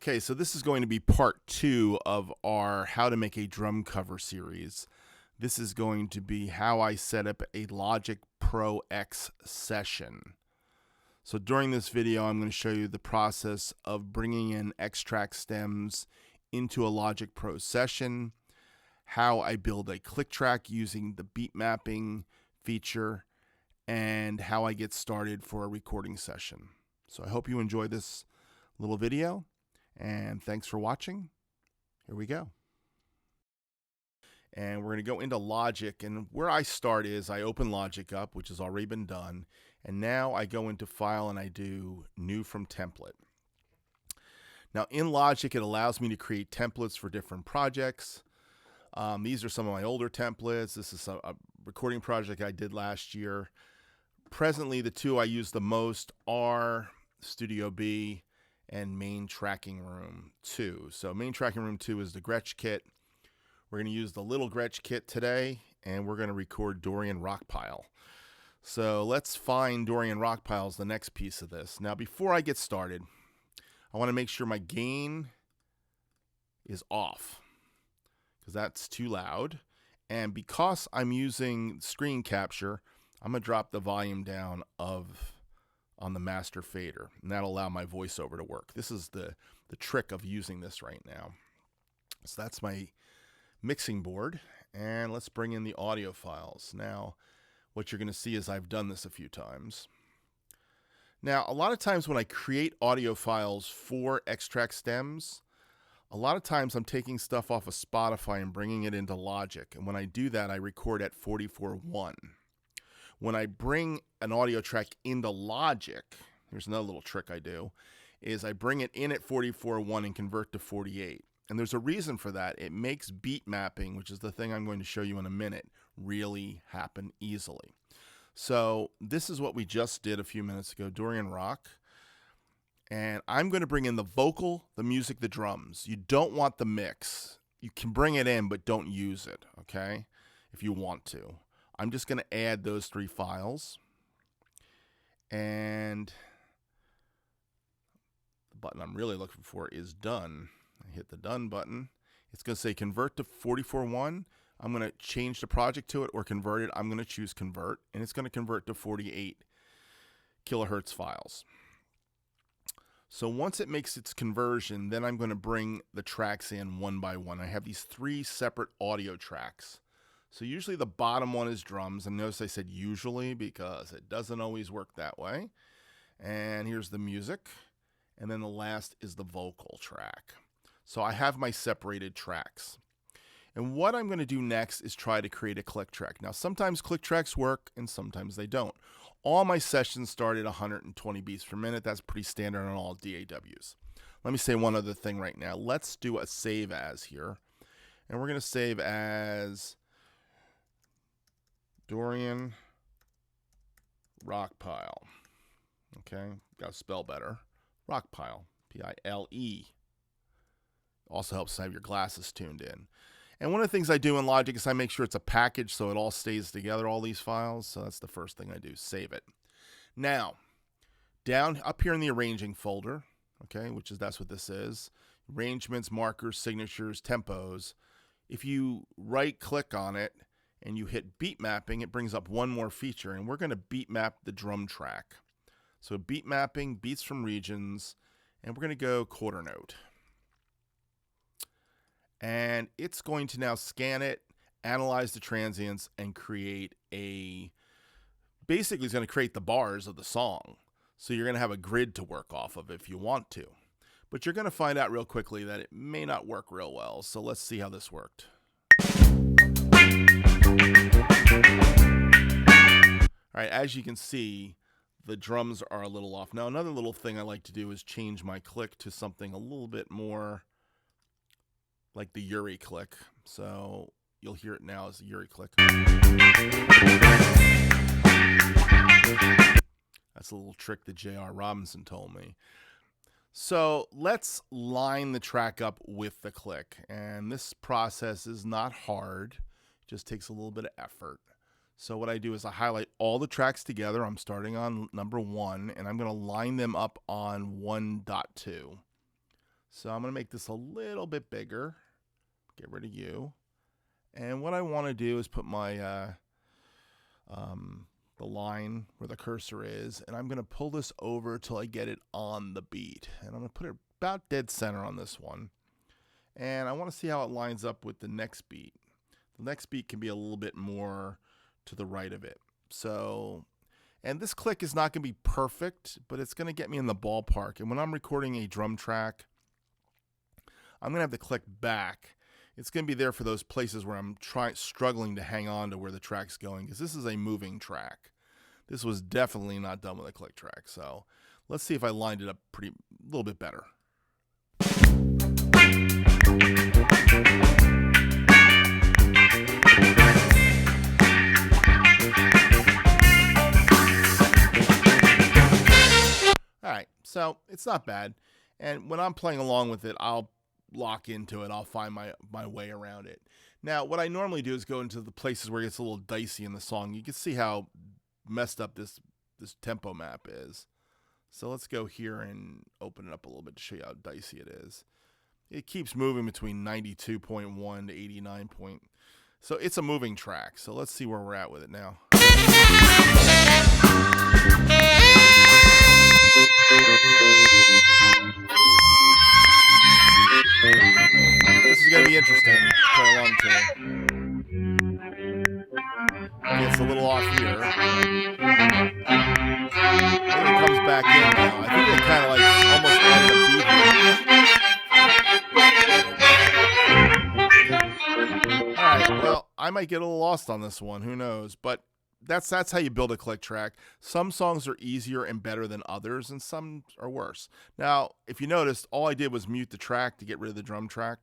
Okay, so this is going to be part 2 of our How to Make a Drum Cover series. This is going to be how I set up a Logic Pro X session. So during this video, I'm going to show you the process of bringing in Xtrax Stems into a Logic Pro session, how I build a click track using the beat mapping feature, and how I get started for a recording session. So I hope you enjoy this little video, and thanks for watching. Here we go. And we're going to go into Logic, and where I start is I open Logic up, which has already been done, and now I go into File and I do New from Template. Now in Logic, it allows me to create templates for different projects. These are some of my older templates. This is a recording project I did last year. Presently, the two I use the most are Studio B and Main Tracking Room 2. So Main Tracking Room 2 is the Gretsch kit. We're going to use the little Gretsch kit today, and we're going to record Dorian Rock Pile. So let's find Dorian Rock Pile as the next piece of this. Now, before I get started, I want to make sure my gain is off, because that's too loud. And because I'm using screen capture, I'm going to drop the volume down on the master fader, and that'll allow my voiceover to work. This is the trick of using this right now. So that's my mixing board, and let's bring in the audio files. Now, what you're going to see is I've done this a few times. Now, a lot of times when I create audio files for Xtrax Stems, a lot of times I'm taking stuff off of Spotify and bringing it into Logic, and when I do that, I record at 44.1. When I bring an audio track into Logic, here's another little trick I do, is I bring it in at 44.1 and convert to 48. And there's a reason for that. It makes beat mapping, which is the thing I'm going to show you in a minute, really happen easily. So this is what we just did a few minutes ago, Dorian Rock. And I'm going to bring in the vocal, the music, the drums. You don't want the mix. You can bring it in, but don't use it, okay, if you want to. I'm just going to add those 3 files. And the button I'm really looking for is done. I hit the done button. It's going to say convert to 44.1. I'm going to change the project to it or convert it. I'm going to choose convert, and it's going to convert to 48 kilohertz files. So once it makes its conversion, then I'm going to bring the tracks in one by one. I have these 3 separate audio tracks. So usually the bottom one is drums, and notice I said usually because it doesn't always work that way. And here's the music, and then the last is the vocal track. So I have my separated tracks. And what I'm going to do next is try to create a click track. Now, sometimes click tracks work and sometimes they don't. All my sessions start at 120 beats per minute. That's pretty standard on all DAWs. Let me say one other thing right now. Let's do a save as here. And we're going to save as Dorian Rock Pile. Okay, got to spell better. Rock Pile, P-I-L-E. Also helps to have your glasses tuned in. And one of the things I do in Logic is I make sure it's a package so it all stays together, all these files. So that's the first thing I do, save it. Now, down up here in the arranging folder, okay, that's what this is, arrangements, markers, signatures, tempos. If you right click on it and you hit beat mapping, it brings up one more feature, and we're going to beat map the drum track. So beat mapping, beats from regions, and we're going to go quarter note. And it's going to now scan it, analyze the transients, and create basically it's going to create the bars of the song. So you're going to have a grid to work off of if you want to. But you're going to find out real quickly that it may not work real well. So let's see how this worked. All right, as you can see, the drums are a little off. Now, another little thing I like to do is change my click to something a little bit more like the Uri click. So you'll hear it now as the Uri click. That's a little trick that J.R. Robinson told me. So let's line the track up with the click. And this process is not hard. It just takes a little bit of effort. So what I do is I highlight all the tracks together. I'm starting on number 1, and I'm going to line them up on 1.2. So I'm going to make this a little bit bigger. Get rid of you. And what I want to do is put my the line where the cursor is, and I'm going to pull this over till I get it on the beat. And I'm going to put it about dead center on this one. And I want to see how it lines up with the next beat. The next beat can be a little bit more to the right of it. So, and this click is not going to be perfect, but it's going to get me in the ballpark. And when I'm recording a drum track, I'm going to have the click back. It's going to be there for those places where I'm struggling to hang on to where the track's going, because this is a moving track. This was definitely not done with a click track. So let's see if I lined it up a little bit better. All right, so it's not bad. And when I'm playing along with it, I'll lock into it. I'll find my way around it. Now, what I normally do is go into the places where it gets a little dicey in the song. You can see how messed up this tempo map is. So let's go here and open it up a little bit to show you how dicey it is. It keeps moving between 92.1 to 89 point. So it's a moving track. So let's see where we're at with it now. This is going to be interesting to play along to. It's a little off here. I think it comes back in now. I think it kind of like almost added a beat here. Alright, well, I might get a little lost on this one. Who knows? But that's how you build a click track. Some songs are easier and better than others, and some are worse. Now, if you noticed, all I did was mute the track to get rid of the drum track.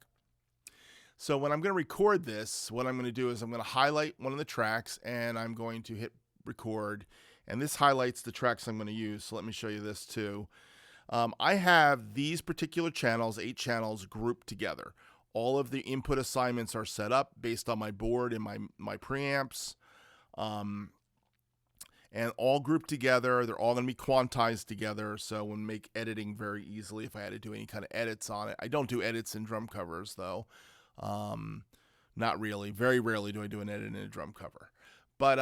So when I'm going to record this, what I'm going to do is I'm going to highlight one of the tracks, and I'm going to hit record. And this highlights the tracks I'm going to use. So let me show you this too. I have these particular channels, 8 channels, grouped together. All of the input assignments are set up based on my board and my preamps. And all grouped together. They're all going to be quantized together, so we'll make editing very easily if I had to do any kind of edits on it. I don't do edits in drum covers, though. Not really. Very rarely do I do an edit in a drum cover. But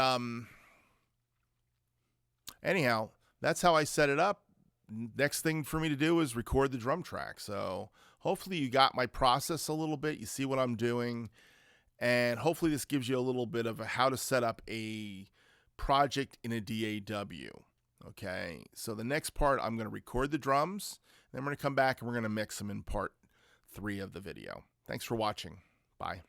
anyhow, that's how I set it up. Next thing for me to do is record the drum track. So hopefully you got my process a little bit. You see what I'm doing. And hopefully this gives you a little bit of how to set up a project in a DAW. Okay, so the next part, I'm going to record the drums, then we're going to come back and we're going to mix them in part 3 of the video. Thanks for watching. Bye.